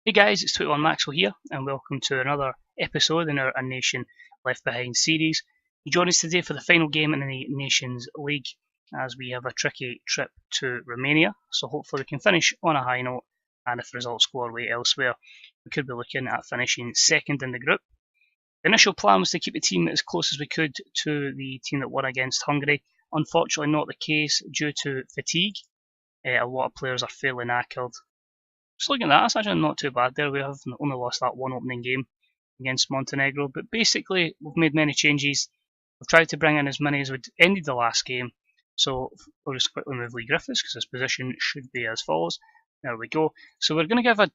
Hey guys, it's 21 Maxwell here, and welcome to another episode in our A Nation Left Behind series. You join us today for the final game in the Nations League, as we have a tricky trip to Romania, so hopefully we can finish on a high note, and if results go our way elsewhere, we could be looking at finishing second in the group. The initial plan was to keep the team as close as we could to the team that won against Hungary. Unfortunately not the case due to fatigue. A lot of players are fairly knackered. Just looking at that, it's actually not too bad there. We have only lost that one opening game against Montenegro, but basically we've made many changes. We've tried to bring in as many as we'd ended the last game, so we'll just quickly move Lee Griffiths because his position should be as follows. There we go. So we're going to give a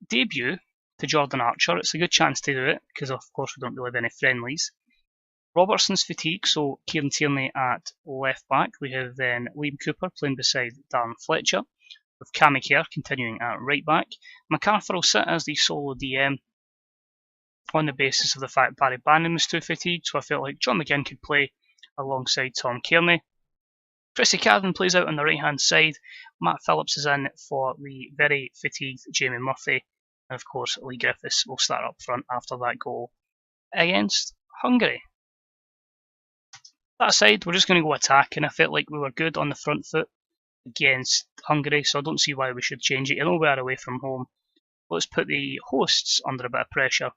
debut to Jordan Archer. It's a good chance to do it because of course we don't really have any friendlies. Robertson's fatigued, so Kieran Tierney at left back. We have then Liam Cooper playing beside Darren Fletcher, with Cammy Kerr continuing at right back. MacArthur will sit as the solo DM on the basis of the fact Barry Bannon was too fatigued, so I felt like John McGinn could play alongside Tom Kearney. Chrissy Cadden plays out on the right hand side. Matt Phillips is in for the very fatigued Jamie Murphy, and of course Lee Griffiths will start up front after that goal against Hungary. That aside, we're just going to go attack, and I felt like we were good on the front foot against Hungary, so I don't see why we should change it. Although we are away from home, let's put the hosts under a bit of pressure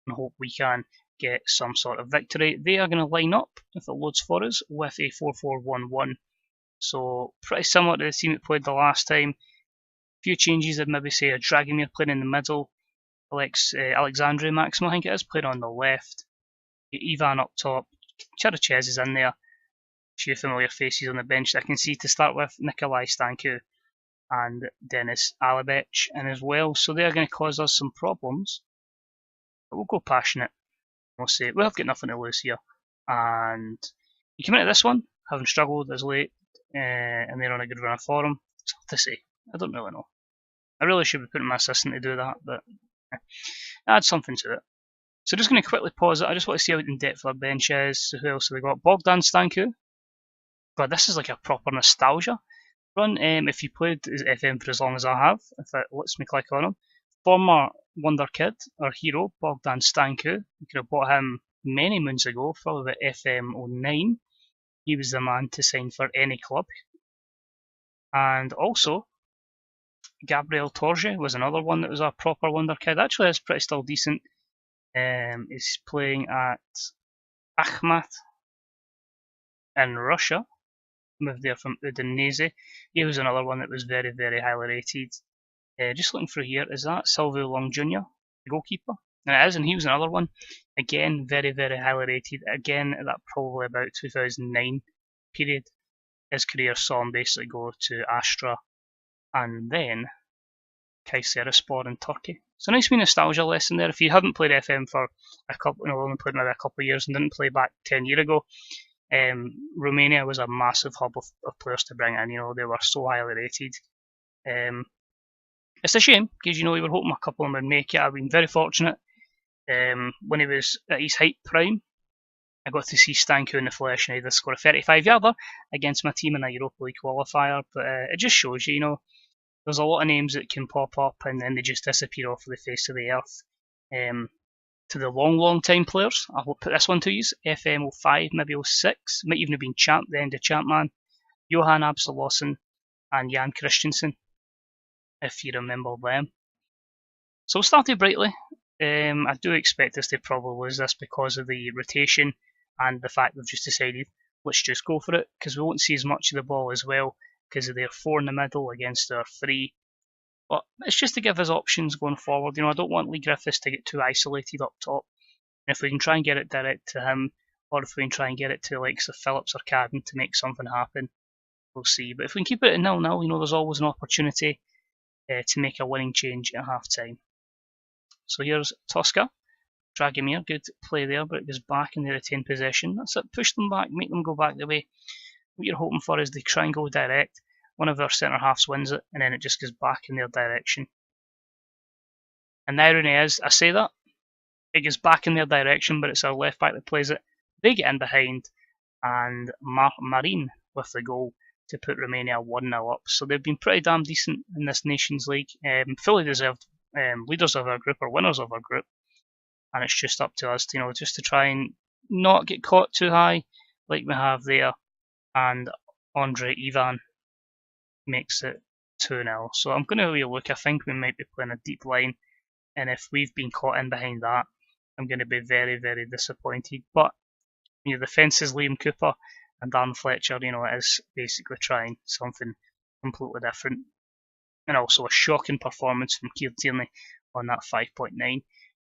and hope we can get some sort of victory. They are going to line up, if it loads for us, with a 4-4-1-1. So pretty similar to the team that played the last time. A few changes, I'd maybe say a Dragomir playing in the middle, Alexandre Maximo, I think it is, playing on the left, Ivan up top, Cheriches is in there. Few familiar faces on the bench that I can see to start with, Nikolai Stanku and Denis Alibech in as well, so they're going to cause us some problems, but we'll go passionate. We'll say we have got nothing to lose here, and you come into this one having struggled as late, and they're on a good run of form. It's hard to say, I don't really know. I really should be putting my assistant to do that, but add something to it. So just going to quickly pause it. I just want to see how in depth our bench is. So who else have we got? Bogdan Stanku. God, this is like a proper nostalgia run. If you played FM for as long as I have, if it lets me click on him. Former Wonder Kid, our hero, Bogdan Stanku. You could have bought him many moons ago, probably about FM18. He was the man to sign for any club. And also, Gabriel Torje was another one that was a proper Wonder Kid. Actually, is pretty still decent. He's playing at Akhmat in Russia. Moved there from Udinese. He was another one that was very, very highly rated. Just looking through here, is that Silvio Long Jr., the goalkeeper? And it is, and he was another one. Again, very, very highly rated. Again, at that probably about 2009 period. His career saw him basically go to Astra and then Kayserispor in Turkey. So nice wee nostalgia lesson there. If you haven't played FM for a couple, only played maybe a couple of years and didn't play back 10 years ago, Romania was a massive hub of players to bring in. You know, they were so highly rated. It's a shame because we were hoping a couple of them would make it. I've been very fortunate. When he was at his height prime, I got to see Stanku in the flesh, and he did score a 35-yarder against my team in a Europa League qualifier. But it just shows you, there's a lot of names that can pop up and then they just disappear off the face of the earth. To the long time players, I will put this one to you, FM05, maybe 06, might even have been the end of Champman, Johan Absolossen and Jan Christensen, if you remember them. So we started brightly. I do expect us to probably lose this because of the rotation and the fact they've just decided, let's just go for it, because we won't see as much of the ball as well, because of their 4 in the middle against our 3. But it's just to give us options going forward. I don't want Lee Griffiths to get too isolated up top. And if we can try and get it direct to him, or if we can try and get it to likes of Phillips or Cadden to make something happen, we'll see. But if we can keep it at 0-0, there's always an opportunity to make a winning change at half time. So here's Tosca. Dragomir, good play there, but it goes back and they retain possession. That's it, push them back, make them go back the way. What you're hoping for is they try and go direct. One of our centre halves wins it, and then it just goes back in their direction. And the irony is, I say that, it goes back in their direction, but it's our left back that plays it. They get in behind, and Marin with the goal to put Romania 1-0 up. So they've been pretty damn decent in this Nations League. Fully deserved leaders of our group or winners of our group, and it's just up to us to, just to try and not get caught too high like we have there. And Andre Ivan makes it 2-0. So I'm going to relook. I think we might be playing a deep line, and if we've been caught in behind that, I'm going to be very, very disappointed. But the defence is Liam Cooper and Dan Fletcher. It is basically trying something completely different. And also a shocking performance from Kieran Tierney on that 5.9.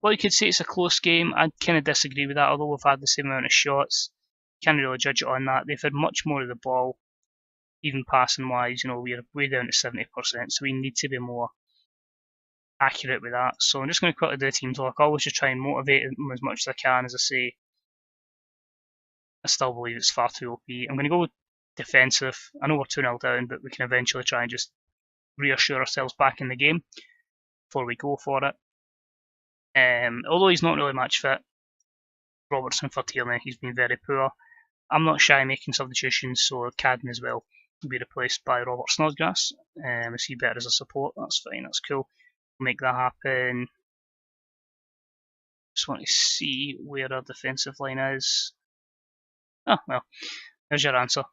Well, you could say it's a close game. I'd kind of disagree with that, although we've had the same amount of shots. Can't really judge it on that. They've had much more of the ball, even passing wise. We're way down to 70%, so we need to be more accurate with that. So I'm just going to quickly do a team talk. I always just try and motivate them as much as I can. As I say, I still believe it's far too OP. I'm going to go defensive. I know we're 2-0 down, but we can eventually try and just reassure ourselves back in the game before we go for it. Although he's not really match fit, Robertson for Tierney, he's been very poor. I'm not shy making substitutions, so Cadden as well will be replaced by Robert Snodgrass. Is he better as a support? That's fine, that's cool. We'll make that happen. Just want to see where our defensive line is. Oh, well, there's your answer.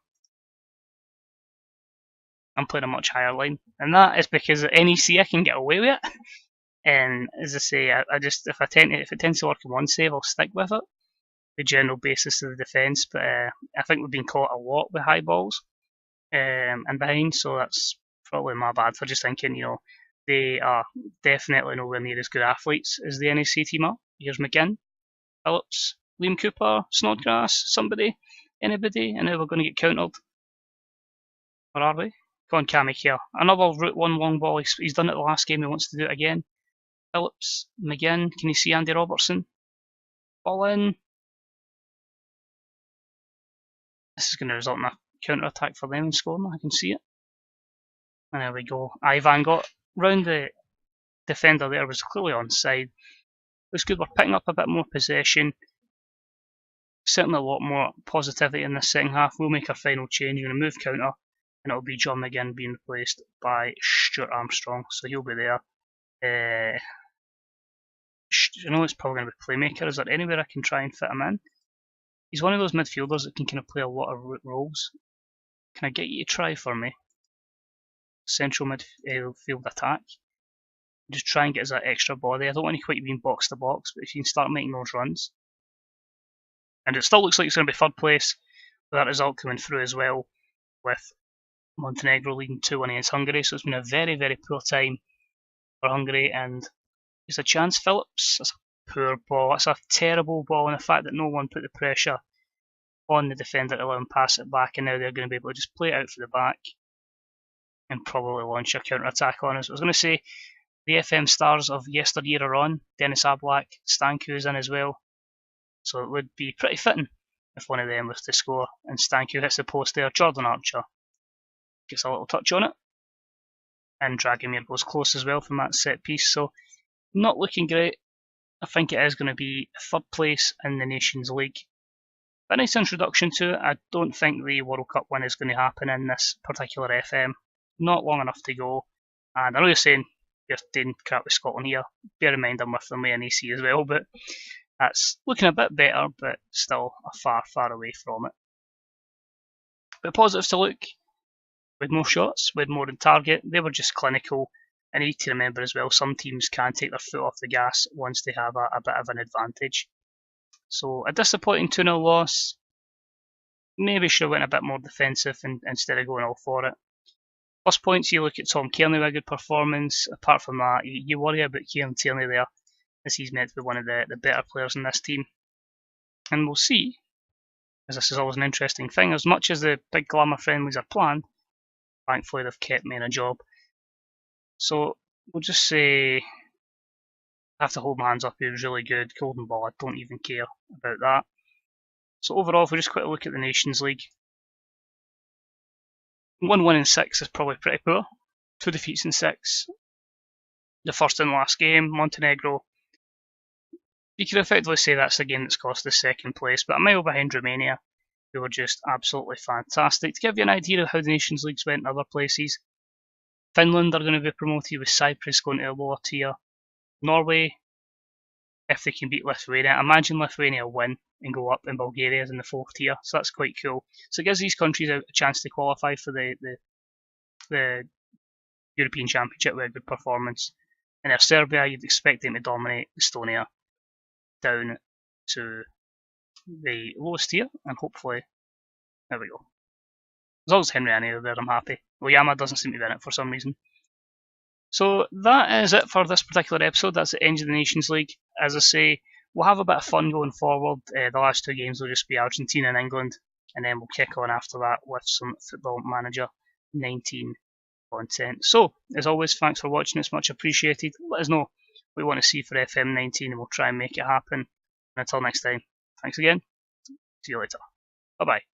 I'm playing a much higher line, and that is because at NEC I can get away with it. And as I say, I just if it tends to work in one save, I'll stick with it. The general basis of the defence, but I think we've been caught a lot with high balls and behind, so that's probably my bad for just thinking, they are definitely nowhere near as good athletes as the NEC team are. Here's McGinn, Phillips, Liam Cooper, Snodgrass, somebody, anybody, and now we're going to get countered. Where are we? Go on, Cammy here. Another route one long ball. He's done it the last game. He wants to do it again. Phillips, McGinn. Can you see Andy Robertson? Ball in. This is going to result in a counter attack for them and scoring. I can see it. And there we go. Ivan got round the defender there. Was clearly onside. Looks good. We're picking up a bit more possession. Certainly a lot more positivity in the second half. We'll make our final change. We're going to move counter, and it'll be John McGinn being replaced by Stuart Armstrong. So he'll be there. It's probably going to be playmaker. Is there anywhere I can try and fit him in? He's one of those midfielders that can kind of play a lot of roles. Can I get you to try for me? Central midfield attack. Just try and get us that extra body. I don't want to quite being box to box, but if you can start making those runs. And it still looks like it's going to be third place with that result coming through as well, with Montenegro leading 2-1 against Hungary. So it's been a very, very poor time for Hungary, and there's a chance. Phillips, that's a poor ball. That's a terrible ball, and the fact that no one put the pressure on the defender to let him pass it back, and now they're going to be able to just play it out for the back and probably launch a counter attack on us. I was going to say the FM stars of yesteryear are on. Dennis Ablak, Stanku is in as well, so it would be pretty fitting if one of them was to score and Stanku hits the post there. Jordan Archer gets a little touch on it, and Dragomir goes close as well from that set piece. So not looking great. I think it is going to be third place in the Nations League. But a nice introduction to it. I don't think the World Cup win is going to happen in this particular FM. Not long enough to go. And I know you're saying you're doing crap with Scotland here. Bear in mind I'm with them with NEC as well, but that's looking a bit better, but still a far, far away from it. But positives to look. With more shots, with more in target. They were just clinical. And you need to remember as well, some teams can take their foot off the gas once they have a bit of an advantage. So a disappointing 2-0 loss. Maybe should have went a bit more defensive instead of going all for it. Plus points, you look at Tom Kearney with a good performance. Apart from that, you worry about Kieran Tierney there, as he's meant to be one of the better players in this team. And we'll see, as this is always an interesting thing, as much as the big glamour friendlies are planned, thankfully they've kept me in a job. So we'll just say I have to hold my hands up. He was really good. Golden ball, I don't even care about that. So overall, if we just quickly look at the Nations League, 1 win in 6 is probably pretty poor. 2 defeats in 6. The first and last game, Montenegro. You could effectively say that's the game that's cost us second place, but a mile behind Romania, who were just absolutely fantastic. To give you an idea of how the Nations Leagues went in other places, Finland are going to be promoted with Cyprus going to a lower tier. Norway, if they can beat Lithuania, imagine Lithuania win and go up, and Bulgaria's in the 4th tier, so that's quite cool. So it gives these countries a chance to qualify for the European Championship with a good performance. And if Serbia, you'd expect them to dominate Estonia down to the lowest tier, and hopefully, there we go. As long as Henry Annie there, I'm happy. Well, Yama doesn't seem to be in it for some reason. So that is it for this particular episode. That's the end of the Nations League. As I say, we'll have a bit of fun going forward. The last 2 games will just be Argentina and England, and then we'll kick on after that with some Football Manager 19 content. So, as always, thanks for watching. It's much appreciated. Let us know what you want to see for FM19, and we'll try and make it happen. And until next time, thanks again. See you later. Bye-bye.